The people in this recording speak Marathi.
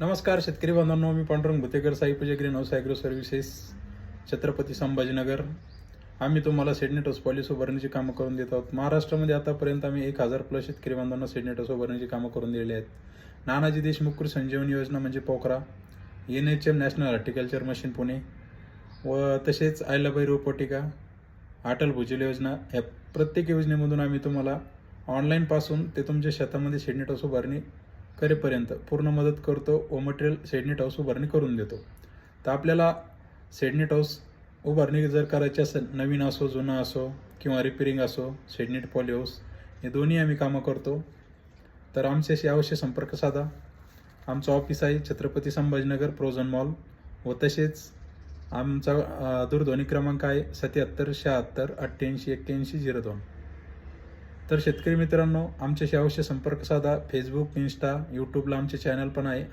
नमस्कार शेतकरी बांधवांनो, मी Pandurang Bhutekar, Sai Puja green house agro services, Chhatrapati Sambhajinagar. आम्ही तुम्हाला सेडनेटोस पॉलिस उभारण्याची कामं करून देत आहोत. महाराष्ट्रामध्ये आतापर्यंत आम्ही 1000+ शेतकरी बांधवांना सेडनेटोस उभारण्याची कामं करून दिलेली आहेत. नानाजी देशमुख कृषी संजीवनी योजना म्हणजे पोखरा, NHM national horticulture machine Pune व तसेच आयलाबाई रोपवाटिका, अटल भूजल योजना, या प्रत्येक योजनेमधून आम्ही तुम्हाला ऑनलाईनपासून ते तुमच्या शेतामध्ये सेडनेटोस उभारणी करेपर्यंत पूर्ण मदत करतो व मटेरियल सेडनेट हाऊस उभारणी करून देतो. तर आपल्याला सेडनेट हाऊस उभारणी जर करायची असेल, नवीन असो, जुनं असो किंवा रिपेरिंग असो, सेडनेट पॉली हाऊस हे दोन्ही आम्ही कामं करतो. तर आमच्याशी अवश्य संपर्क साधा. आमचं ऑफिस आहे छत्रपती संभाजीनगर प्रोझन मॉल व तसेच आमचा दूरध्वनी क्रमांक आहे 77 76 88 81 02. तर शेतकरी मित्रांनो, आमच्याशी अवश्य संपर्क साधा. फेसबुक, इंस्टा, यूट्यूबला आमचे चॅनल पण आहे.